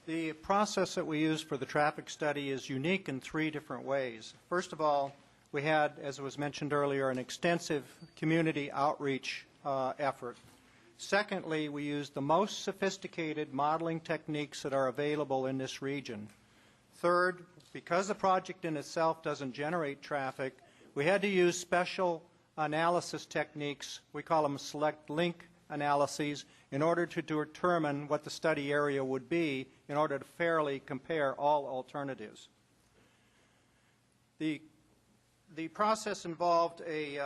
The process that we use for the traffic study is unique in three different ways. First of all, we had, as was mentioned earlier, an extensive community outreach effort. Secondly, we used the most sophisticated modeling techniques that are available in this region. Third, because the project in itself doesn't generate traffic, we had to use special analysis techniques, we call them select link analyses, in order to determine what the study area would be in order to fairly compare all alternatives. The process involved a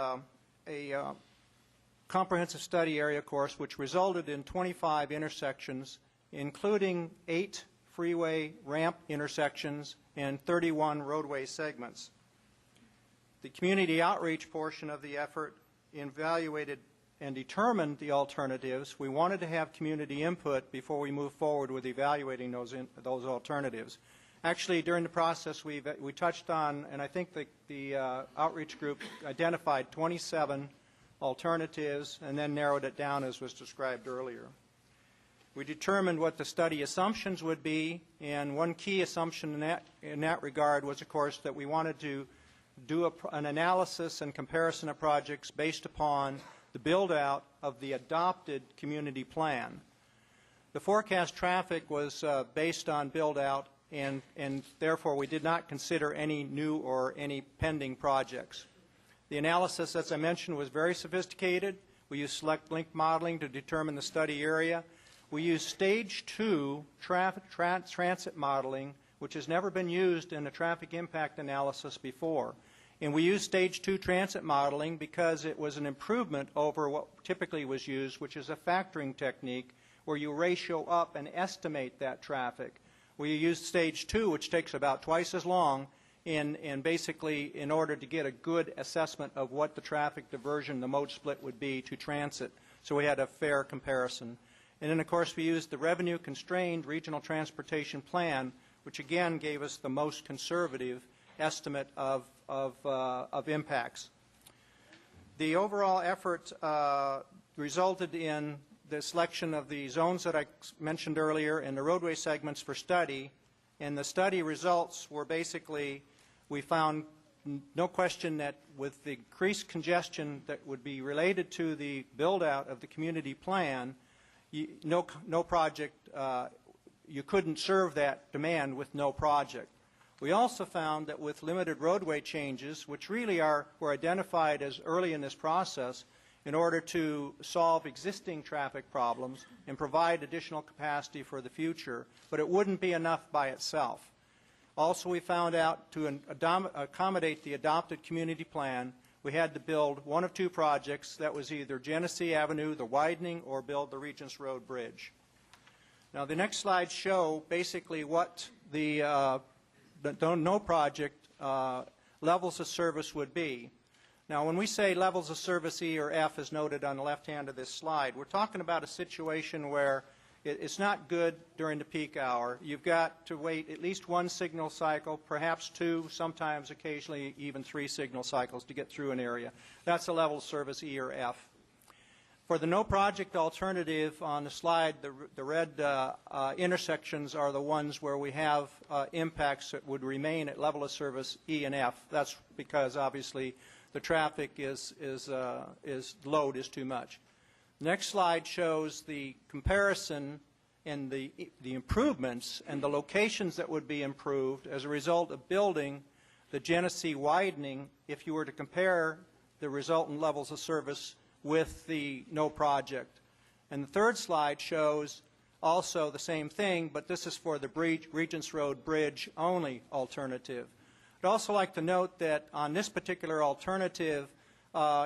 comprehensive study area course which resulted in 25 intersections, including 8 freeway ramp intersections and 31 roadway segments. The community outreach portion of the effort evaluated and determined the alternatives. We wanted to have community input before we move forward with evaluating those alternatives. Actually, during the process, we touched on, and I think the outreach group identified 27 alternatives and then narrowed it down as was described earlier. We determined what the study assumptions would be, and one key assumption in that regard was, of course, that we wanted to do an analysis and comparison of projects based upon the build-out of the adopted community plan. The forecast traffic was based on build-out, and therefore we did not consider any new or any pending projects. The analysis, as I mentioned, was very sophisticated. We used select link modeling to determine the study area. We used stage 2 transit modeling, which has never been used in a traffic impact analysis before. And we used stage 2 transit modeling because it was an improvement over what typically was used, which is a factoring technique where you ratio up and estimate that traffic. We used stage 2, which takes about twice as long, and basically in order to get a good assessment of what the traffic diversion, the mode split would be to transit. So we had a fair comparison. And then, of course, we used the revenue-constrained regional transportation plan, which again gave us the most conservative estimate of impacts. The overall effort resulted in the selection of the zones that I mentioned earlier and the roadway segments for study. And the study results were basically, we found no question that with the increased congestion that would be related to the build-out of the community plan, no project, you couldn't serve that demand with no project. We also found that with limited roadway changes, which really were identified as early in this process in order to solve existing traffic problems and provide additional capacity for the future, but it wouldn't be enough by itself. Also, we found out to accommodate the adopted community plan, we had to build one of two projects. That was either Genesee Avenue, the widening, or build the Regents Road Bridge. Now, the next slides show basically what the no project levels of service would be. Now, when we say levels of service E or F, as noted on the left hand of this slide, we're talking about a situation where it's not good during the peak hour. You've got to wait at least one signal cycle, perhaps two, sometimes occasionally even 3 signal cycles to get through an area. That's a level of service E or F. For the no project alternative on the slide, the red intersections are the ones where we have impacts that would remain at level of service E and F. That's because obviously the traffic load is too much. The next slide shows the comparison and the improvements and the locations that would be improved as a result of building the Genesee widening if you were to compare the resultant levels of service with the no project. And the third slide shows also the same thing, but this is for the Regents Road Bridge only alternative. I'd also like to note that on this particular alternative,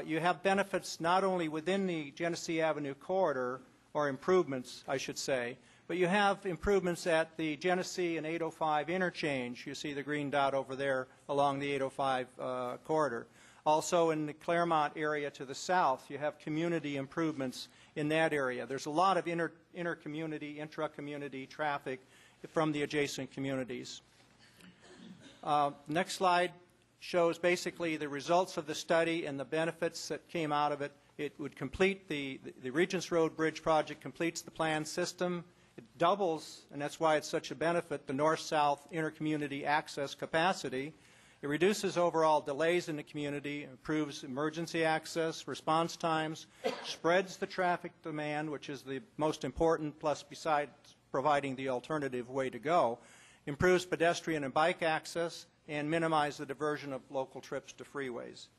you have benefits not only within the Genesee Avenue corridor, or improvements, I should say, but you have improvements at the Genesee and 805 interchange. You see the green dot over there along the 805 corridor. Also in the Claremont area to the south, you have community improvements in that area. There's a lot of intra-community traffic from the adjacent communities. Next slide shows basically the results of the study and the benefits that came out of it. It would complete the Regents Road Bridge project completes the planned system. It doubles, and that's why it's such a benefit, the north-south intercommunity access capacity. It reduces overall delays in the community, improves emergency access, response times, spreads the traffic demand, which is the most important, plus besides providing the alternative way to go, improves pedestrian and bike access, and minimize the diversion of local trips to freeways.